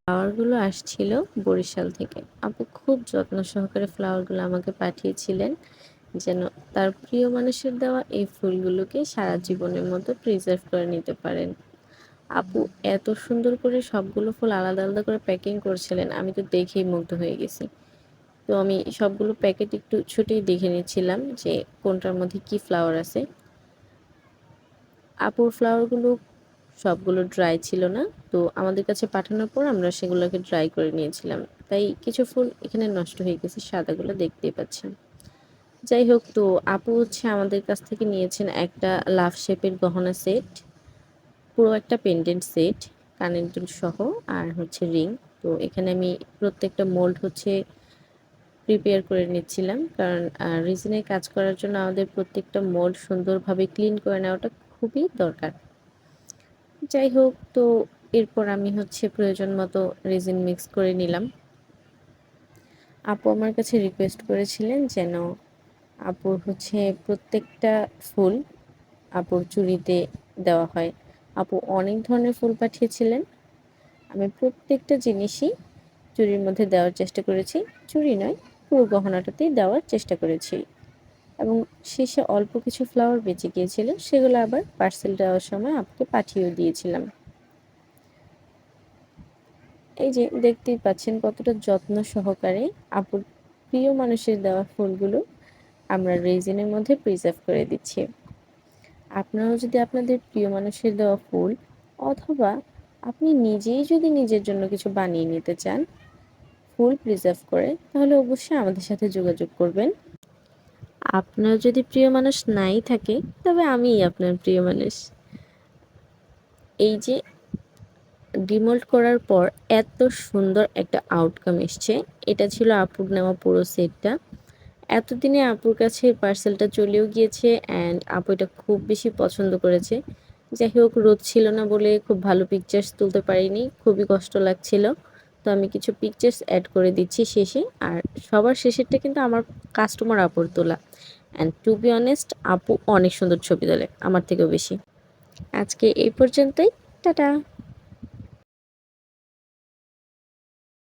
ফ্লাওয়ারগুলো আসছিল বরিশাল থেকে। আপু খুব যত্ন সহকারে ফ্লাওয়ারগুলো আমাকে পাঠিয়েছিলেন যেন তার প্রিয় মানুষের দেওয়া এই ফুলগুলোকে সারা জীবনের মতো প্রিজার্ভ করে নিতে পারেন। আপু এত সুন্দর করে সবগুলো ফুল আলাদা আলাদা করে প্যাকিং করছিলেন, আমি তো দেখেই মুগ্ধ হয়ে গেছি। তো আমি সবগুলো প্যাকেট একটু ছুটেই দেখে নিচ্ছিলাম যে কোনটার মধ্যে কি ফ্লাওয়ার আছে। আপুর ফ্লাওয়ারগুলো সবগুলো ড্রাই ছিল না, তো আমাদের কাছে পাঠানোর পর আমরা সেগুলোকে ড্রাই করে নিয়েছিলাম, তাই কিছু ফুল এখানে নষ্ট হয়ে গেছে, সাদাগুলো দেখতেই পাচ্ছেন। যাই হোক, তো আপু হচ্ছে আমাদের কাছ থেকে নিয়েছেন একটা লাভ শেপের গহনা সেট, পুরো একটা পেন্ডেন্ট সেট, কানের দুল সহ, আর হচ্ছে রিং। তো এখানে আমি প্রত্যেকটা মোল্ড হচ্ছে প্রিপেয়ার করে নিচ্ছিলাম, কারণ রিজনে কাজ করার জন্য আমাদের প্রত্যেকটা মোল্ড সুন্দরভাবে ক্লিন করে নেওয়াটা খুবই দরকার। যাই হোক, তো এরপর আমি হচ্ছে প্রয়োজন মতো রেজিন মিক্স করে নিলাম। আপু আমার কাছে রিকোয়েস্ট করেছিলেন যেন আপুর হচ্ছে প্রত্যেকটা ফুল আপুর চুড়িতে দেওয়া হয়। আপু অনেক ধরনের ফুল পাঠিয়েছিলেন, আমি প্রত্যেকটা জিনিসই চুড়ির মধ্যে দেওয়ার চেষ্টা করেছি। চুড়ি নয়, পুরো গহনাটাতেই দেওয়ার চেষ্টা করেছি, এবং শেষে অল্প কিছু ফ্লাওয়ার বেঁচে গিয়েছিল, সেগুলো আবার পার্সেল দেওয়ার সময় আপুকে পাঠিয়েও দিয়েছিলাম। এই যে দেখতেই পাচ্ছেন কতটা যত্ন সহকারে আপুর প্রিয় মানুষের দেওয়া ফুলগুলো আমরা রেজিনের মধ্যে প্রিজার্ভ করে দিচ্ছি। আপনারাও যদি আপনাদের প্রিয় মানুষের দেওয়া ফুল, অথবা আপনি নিজেই যদি নিজের জন্য কিছু বানিয়ে নিতে চান ফুল প্রিজার্ভ করে, তাহলে অবশ্যই আমাদের সাথে যোগাযোগ করবেন। আপনার যদি প্রিয় মানুষ নাই থাকে, তবে আমিই আপনার প্রিয় মানুষ। এই যে ডিমোল্ড করার পর এত সুন্দর একটা আউটকাম এসছে, এটা ছিল আপুর নেওয়া পুরো সেটটা। এতদিনে আপুর কাছে পার্সেলটা চলেও গিয়েছে, অ্যান্ড আপু এটা খুব বেশি পছন্দ করেছে। যাই হোক, রোদ ছিল না বলে খুব ভালো পিকচার্স তুলতে পারিনি, খুবই কষ্ট লাগছিল। তো আমি কিছু পিকচার্স অ্যাড করে দিচ্ছি শেষে, আর সবার শেষেরটা কিন্তু আমার কাস্টমার আপুর তোলা। অ্যান্ড টু বি অনেস্ট, আপু অনেক সুন্দর ছবি তোলে, আমার থেকেও বেশি। আজকে এই পর্যন্তই, টাটা।